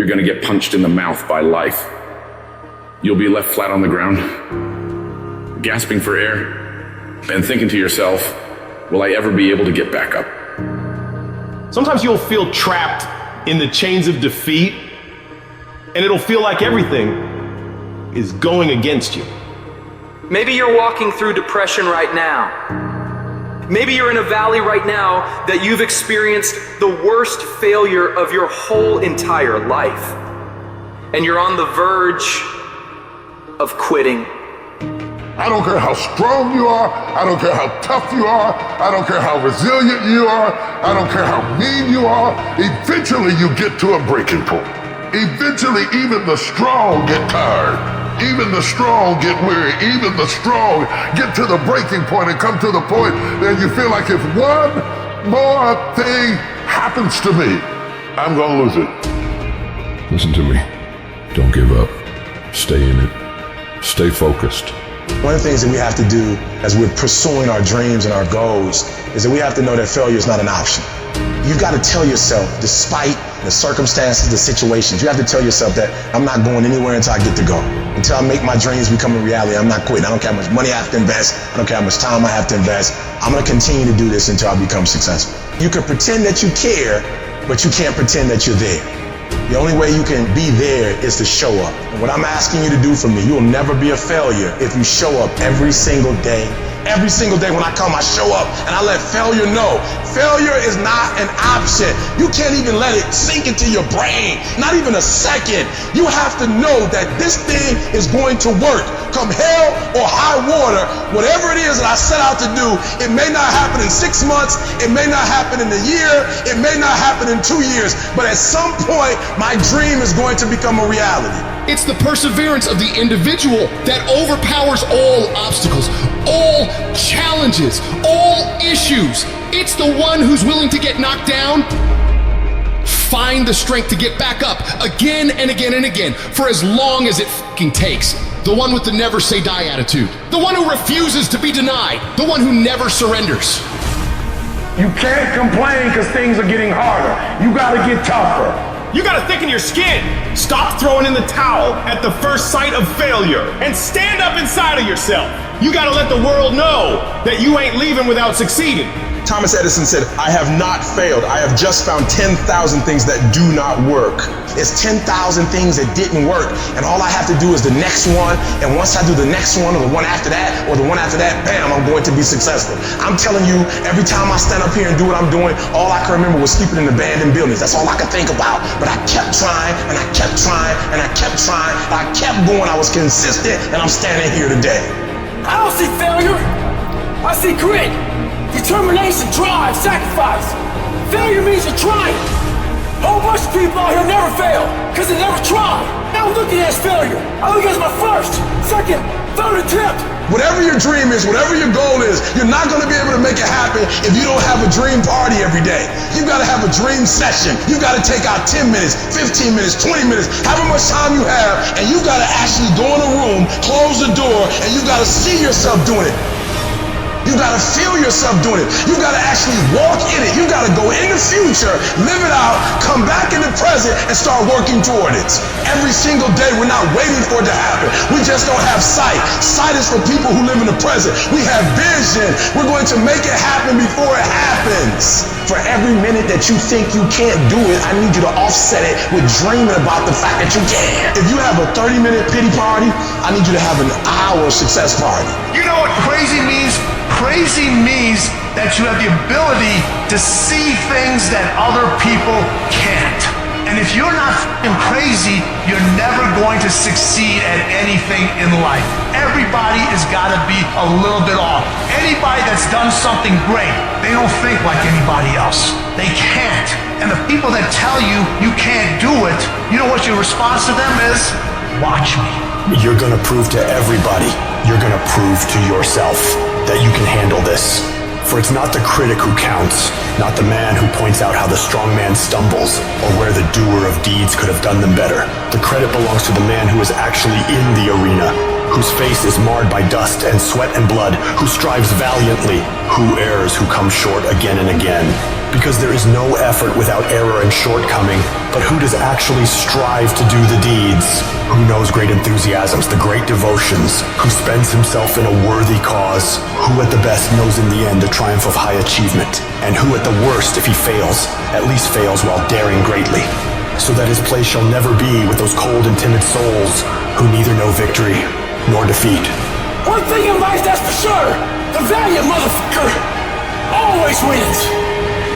you're gonna get punched in the mouth by life. You'll be left flat on the ground, gasping for air, and thinking to yourself, will I ever be able to get back up? Sometimes you'll feel trapped in the chains of defeat, and it'll feel like everything is going against you. Maybe you're walking through depression right now. Maybe you're in a valley right now that you've experienced the worst failure of your whole entire life. And you're on the verge of quitting. I don't care how strong you are. I don't care how tough you are. I don't care how resilient you are. I don't care how mean you are. Eventually you get to a breaking point. Eventually even the strong get tired. Even the strong get weary. Even the strong get to the breaking point and come to the point that you feel like if one more thing happens to me, I'm gonna lose it. Listen to me. Don't give up. Stay in it. Stay focused. One of the things that we have to do as we're pursuing our dreams and our goals is that we have to know that failure is not an option. You've got to tell yourself, despite the circumstances, the situations, you have to tell yourself that I'm not going anywhere until I get to go. Until I make my dreams become a reality, I'm not quitting. I don't care how much money I have to invest. I don't care how much time I have to invest. I'm going to continue to do this until I become successful. You can pretend that you care, but you can't pretend that you're there. The only way you can be there is to show up. And what I'm asking you to do for me, you will never be a failure if you show up every single day. Every single day when I come, I show up and I let failure know. Failure is not an option. You can't even let it sink into your brain, not even a second. You have to know that this thing is going to work. Come hell or high water, whatever it is that I set out to do, it may not happen in 6 months, it may not happen in a year, it may not happen in 2 years, but at some point, my dream is going to become a reality. It's the perseverance of the individual that overpowers all obstacles, all challenges, all issues. It's the one who's willing to get knocked down, find the strength to get back up again and again and again for as long as it fucking takes. The one with the never say die attitude. The one who refuses to be denied. The one who never surrenders. You can't complain because things are getting harder. You gotta get tougher. You gotta thicken your skin. Stop throwing in the towel at the first sight of failure and stand up inside of yourself. You gotta let the world know that you ain't leaving without succeeding. Thomas Edison said, I have not failed. I have just found 10,000 things that do not work. It's 10,000 things that didn't work. And all I have to do is the next one. And once I do the next one or the one after that or the one after that, bam, I'm going to be successful. I'm telling you, every time I stand up here and do what I'm doing, all I can remember was sleeping in abandoned buildings. That's all I could think about. But I kept trying and I kept trying and I kept trying. I kept going. I was consistent and I'm standing here today. I don't see failure. I see grit. Determination, drive, sacrifice. Failure means you're trying. A whole bunch of people out here never fail because they never try. I don't look at it as failure. I look at it as my first, second, third attempt. Whatever your dream is, whatever your goal is, you're not going to be able to make it happen if you don't have a dream party every day. You've got to have a dream session. You've got to take out 10 minutes, 15 minutes, 20 minutes, however much time you have, and you've got to actually go in a room, close the door, and you've got to see yourself doing it. You gotta feel yourself doing it. You gotta actually walk in it. You gotta go in the future, live it out, come back in the present, and start working toward it. Every single day, we're not waiting for it to happen. We just don't have sight. Sight is for people who live in the present. We have vision. We're going to make it happen before it happens. For every minute that you think you can't do it, I need you to offset it with dreaming about the fact that you can. If you have a 30-minute pity party, I need you to have an hour success party. You know what crazy means? Crazy means that you have the ability to see things that other people can't. And if you're not f***ing crazy, you're never going to succeed at anything in life. Everybody has got to be a little bit off. Anybody that's done something great, they don't think like anybody else. They can't. And the people that tell you you can't do it, you know what your response to them is? Watch me. You're gonna prove to everybody, you're gonna prove to yourself that you can handle this. For it's not the critic who counts, not the man who points out how the strong man stumbles, or where the doer of deeds could have done them better. The credit belongs to the man who is actually in the arena, whose face is marred by dust and sweat and blood, who strives valiantly, who errs, who comes short again and again. Because there is no effort without error and shortcoming, but who does actually strive to do the deeds? Who knows great enthusiasms, the great devotions? Who spends himself in a worthy cause? Who at the best knows in the end the triumph of high achievement? And who at the worst, if he fails, at least fails while daring greatly? So that his place shall never be with those cold and timid souls who neither know victory nor defeat. One thing in life that's for sure, the valiant motherfucker always wins.